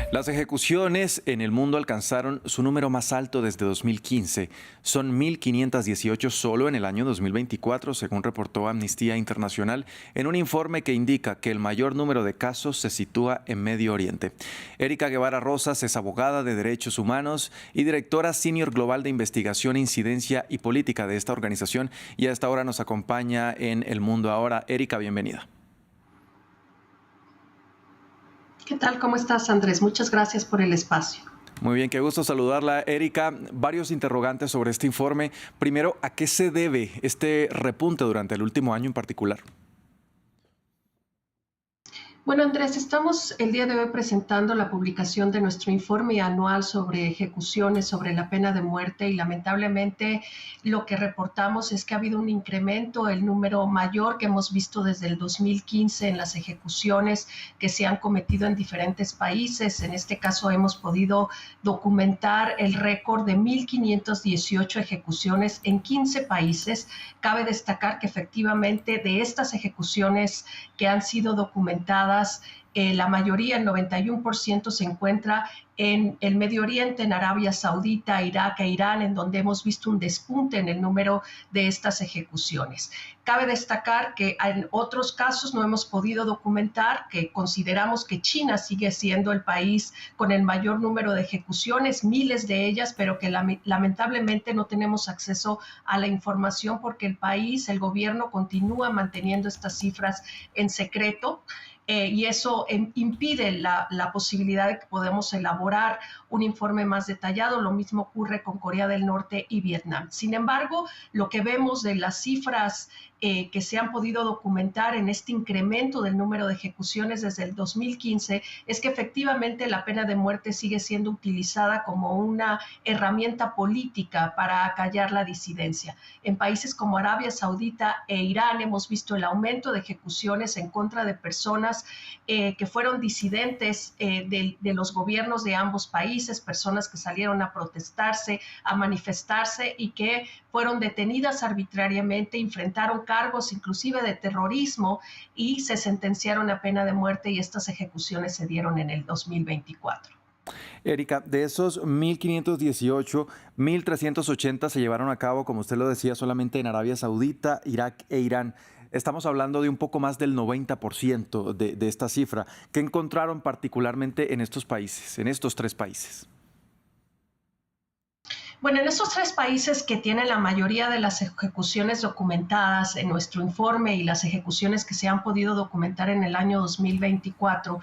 Las ejecuciones en el mundo alcanzaron su número más alto desde 2015. Son 1.518 solo en el año 2024, según reportó Amnistía Internacional en un informe que indica que el mayor número de casos se sitúa en Medio Oriente. Erika Guevara Rosas es abogada de derechos humanos y directora senior global de investigación, incidencia y política de esta organización, y a esta hora nos acompaña en El Mundo Ahora. Erika, bienvenida. ¿Qué tal? ¿Cómo estás, Andrés? Muchas gracias por el espacio. Muy bien, qué gusto saludarla, Erika. Varios interrogantes sobre este informe. Primero, ¿a qué se debe este repunte durante el último año en particular? Bueno, Andrés, estamos el día de hoy presentando la publicación de nuestro informe anual sobre ejecuciones, sobre la pena de muerte, y lamentablemente lo que reportamos es que ha habido un incremento, el número mayor que hemos visto desde el 2015 en las ejecuciones que se han cometido en diferentes países. En este caso hemos podido documentar el récord de 1.518 ejecuciones en 15 países. Cabe destacar que efectivamente de estas ejecuciones que han sido documentadas, la mayoría, el 91%, se encuentra en el Medio Oriente, en Arabia Saudita, Irak e Irán, en donde hemos visto un despunte en el número de estas ejecuciones. Cabe destacar que en otros casos no hemos podido documentar, que consideramos que China sigue siendo el país con el mayor número de ejecuciones, miles de ellas, pero que lamentablemente no tenemos acceso a la información porque el país, el gobierno, continúa manteniendo estas cifras en secreto. Y eso impide la posibilidad de que podamos elaborar un informe más detallado. Lo mismo ocurre con Corea del Norte y Vietnam. Sin embargo, lo que vemos de las cifras que se han podido documentar en este incremento del número de ejecuciones desde el 2015 es que efectivamente la pena de muerte sigue siendo utilizada como una herramienta política para acallar la disidencia. En países como Arabia Saudita e Irán hemos visto el aumento de ejecuciones en contra de personas que fueron disidentes de los gobiernos de ambos países, personas que salieron a protestarse, a manifestarse y que fueron detenidas arbitrariamente, enfrentaron cargos inclusive de terrorismo y se sentenciaron a pena de muerte, y estas ejecuciones se dieron en el 2024. Erika, de esos 1.518, 1.380 se llevaron a cabo, como usted lo decía, solamente en Arabia Saudita, Irak e Irán. Estamos hablando de un poco más del 90% de esta cifra. ¿Qué encontraron particularmente en estos países, en estos tres países? Bueno, en esos tres países que tienen la mayoría de las ejecuciones documentadas en nuestro informe y las ejecuciones que se han podido documentar en el año 2024,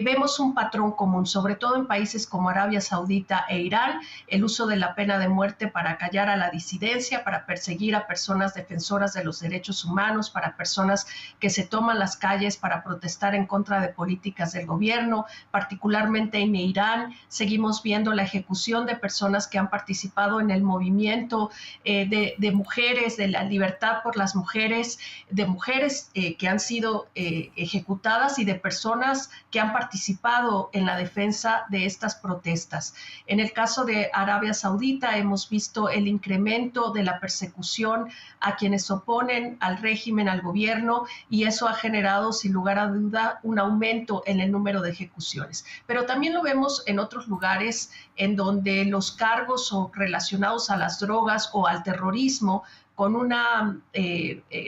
vemos un patrón común, sobre todo en países como Arabia Saudita e Irán, el uso de la pena de muerte para acallar a la disidencia, para perseguir a personas defensoras de los derechos humanos, para personas que se toman las calles para protestar en contra de políticas del gobierno. Particularmente en Irán seguimos viendo la ejecución de personas que han participado en el movimiento de mujeres, de la libertad por las mujeres, de mujeres que han sido ejecutadas y de personas que han participado en la defensa de estas protestas. En el caso de Arabia Saudita hemos visto el incremento de la persecución a quienes se oponen al régimen, al gobierno, y eso ha generado sin lugar a duda un aumento en el número de ejecuciones. Pero también lo vemos en otros lugares en donde los cargos relacionados a las drogas o al terrorismo, con una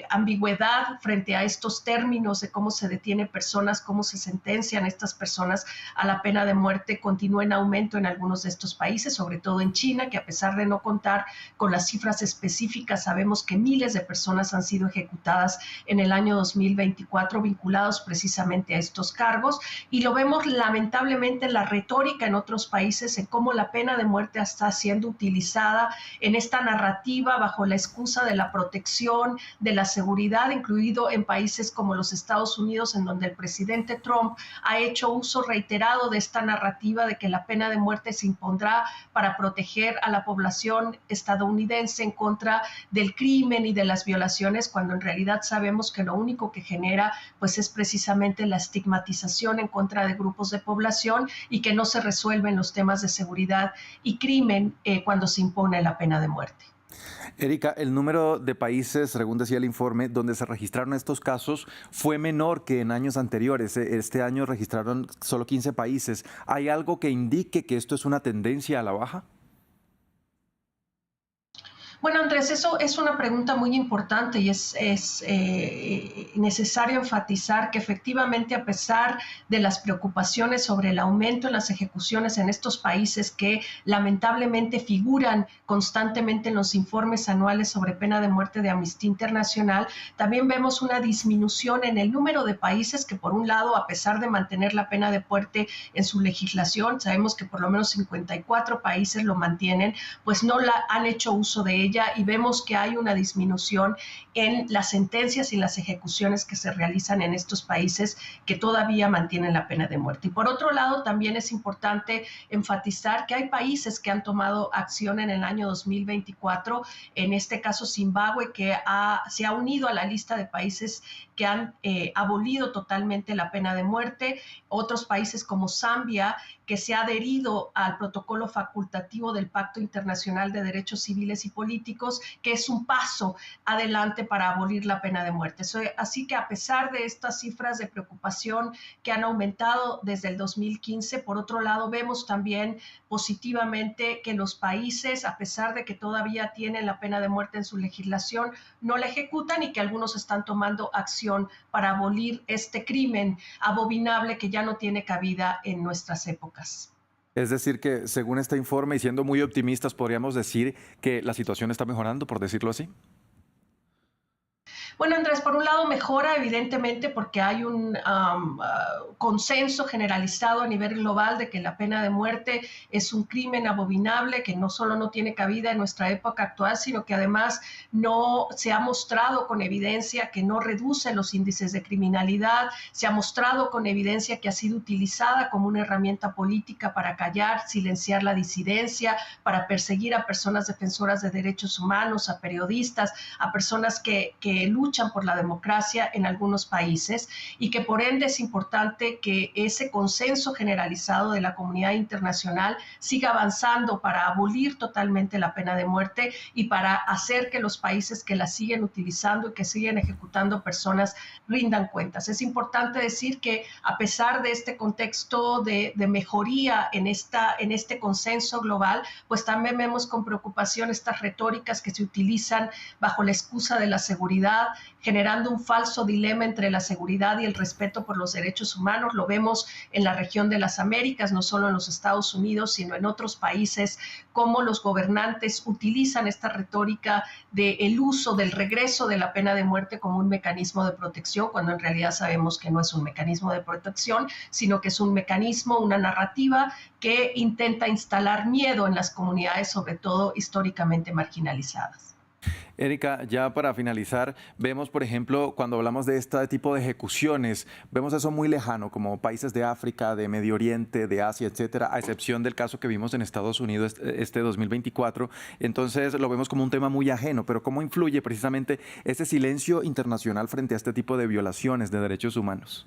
ambigüedad frente a estos términos de cómo se detiene personas, cómo se sentencian estas personas a la pena de muerte, continúa en aumento en algunos de estos países, sobre todo en China, que a pesar de no contar con las cifras específicas, sabemos que miles de personas han sido ejecutadas en el año 2024 vinculados precisamente a estos cargos, y lo vemos lamentablemente en la retórica en otros países, en cómo la pena de muerte está siendo utilizada en esta narrativa bajo la excusa de la protección, de la seguridad, incluido en países como los Estados Unidos, en donde el presidente Trump ha hecho uso reiterado de esta narrativa de que la pena de muerte se impondrá para proteger a la población estadounidense en contra del crimen y de las violaciones, cuando en realidad sabemos que lo único que genera pues es precisamente la estigmatización en contra de grupos de población, y que no se resuelven los temas de seguridad y crimen cuando se impone la pena de muerte. Erika, el número de países, según decía el informe, donde se registraron estos casos fue menor que en años anteriores. Este año registraron solo 15 países. ¿Hay algo que indique que esto es una tendencia a la baja? Bueno, Andrés, eso es una pregunta muy importante y necesario enfatizar que efectivamente, a pesar de las preocupaciones sobre el aumento en las ejecuciones en estos países que lamentablemente figuran constantemente en los informes anuales sobre pena de muerte de Amnistía Internacional, también vemos una disminución en el número de países que, por un lado, a pesar de mantener la pena de muerte en su legislación, sabemos que por lo menos 54 países lo mantienen, pues no la han hecho uso de ella, y vemos que hay una disminución en las sentencias y las ejecuciones que se realizan en estos países que todavía mantienen la pena de muerte. Y por otro lado, también es importante enfatizar que hay países que han tomado acción en el año 2024, en este caso Zimbabue, que se ha unido a la lista de países que han abolido totalmente la pena de muerte, otros países como Zambia, que se ha adherido al protocolo facultativo del Pacto Internacional de Derechos Civiles y Políticos, que es un paso adelante para abolir la pena de muerte. Así que, a pesar de estas cifras de preocupación que han aumentado desde el 2015, por otro lado, vemos también positivamente que los países, a pesar de que todavía tienen la pena de muerte en su legislación, no la ejecutan, y que algunos están tomando acción para abolir este crimen abominable que ya no tiene cabida en nuestras épocas. Es decir, que según este informe, y siendo muy optimistas, podríamos decir que la situación está mejorando, por decirlo así. Bueno, Andrés, por un lado mejora evidentemente porque hay un consenso generalizado a nivel global de que la pena de muerte es un crimen abominable que no solo no tiene cabida en nuestra época actual, sino que además no se ha mostrado con evidencia que no reduce los índices de criminalidad, se ha mostrado con evidencia que ha sido utilizada como una herramienta política para callar, silenciar la disidencia, para perseguir a personas defensoras de derechos humanos, a periodistas, a personas que luchan por la democracia en algunos países, y que por ende es importante que ese consenso generalizado de la comunidad internacional siga avanzando para abolir totalmente la pena de muerte y para hacer que los países que la siguen utilizando y que siguen ejecutando personas rindan cuentas. Es importante decir que, a pesar de este contexto de mejoría en este consenso global, pues también vemos con preocupación estas retóricas que se utilizan bajo la excusa de la seguridad, generando un falso dilema entre la seguridad y el respeto por los derechos humanos. Lo vemos en la región de las Américas, no solo en los Estados Unidos, sino en otros países, cómo los gobernantes utilizan esta retórica del uso del regreso de la pena de muerte como un mecanismo de protección, cuando en realidad sabemos que no es un mecanismo de protección, sino que es un mecanismo, una narrativa que intenta instalar miedo en las comunidades, sobre todo históricamente marginalizadas. Erika, ya para finalizar, vemos, por ejemplo, cuando hablamos de este tipo de ejecuciones, vemos eso muy lejano, como países de África, de Medio Oriente, de Asia, etcétera, a excepción del caso que vimos en Estados Unidos este 2024. Entonces lo vemos como un tema muy ajeno, pero ¿cómo influye precisamente ese silencio internacional frente a este tipo de violaciones de derechos humanos?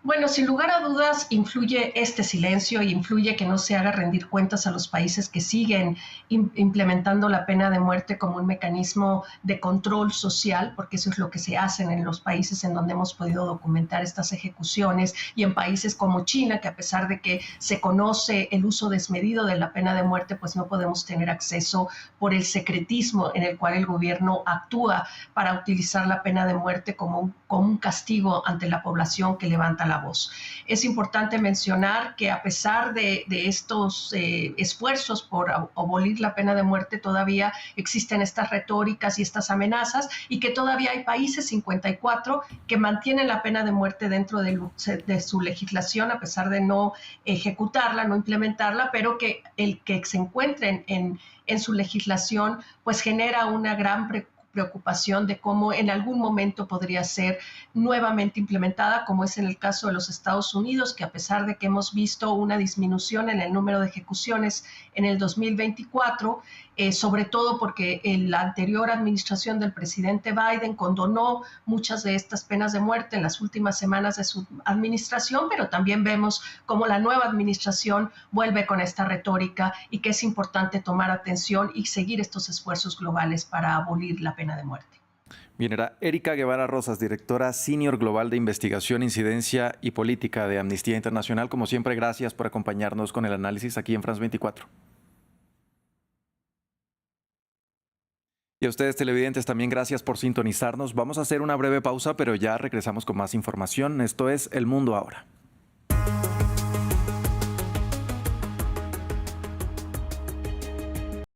Bueno, sin lugar a dudas influye este silencio y influye que no se haga rendir cuentas a los países que siguen implementando la pena de muerte como un mecanismo de control social, porque eso es lo que se hace en los países en donde hemos podido documentar estas ejecuciones, y en países como China, que a pesar de que se conoce el uso desmedido de la pena de muerte, pues no podemos tener acceso por el secretismo en el cual el gobierno actúa para utilizar la pena de muerte como un castigo ante la población que levanta la voz. Es importante mencionar que, a pesar de estos esfuerzos por abolir la pena de muerte, todavía existen estas retóricas y estas amenazas, y que todavía hay países, 54, que mantienen la pena de muerte dentro de su legislación, a pesar de no ejecutarla, no implementarla, pero que el que se encuentren en su legislación pues genera una gran preocupación preocupación de cómo en algún momento podría ser nuevamente implementada, como es en el caso de los Estados Unidos, que a pesar de que hemos visto una disminución en el número de ejecuciones en el 2024, sobre todo porque la anterior administración del presidente Biden condonó muchas de estas penas de muerte en las últimas semanas de su administración, pero también vemos cómo la nueva administración vuelve con esta retórica y que es importante tomar atención y seguir estos esfuerzos globales para abolir la pena de muerte. Bien, era Erika Guevara Rosas, directora senior global de investigación, incidencia y política de Amnistía Internacional. Como siempre, gracias por acompañarnos con el análisis aquí en France 24. Y a ustedes, televidentes, también gracias por sintonizarnos. Vamos a hacer una breve pausa, pero ya regresamos con más información. Esto es El Mundo Ahora.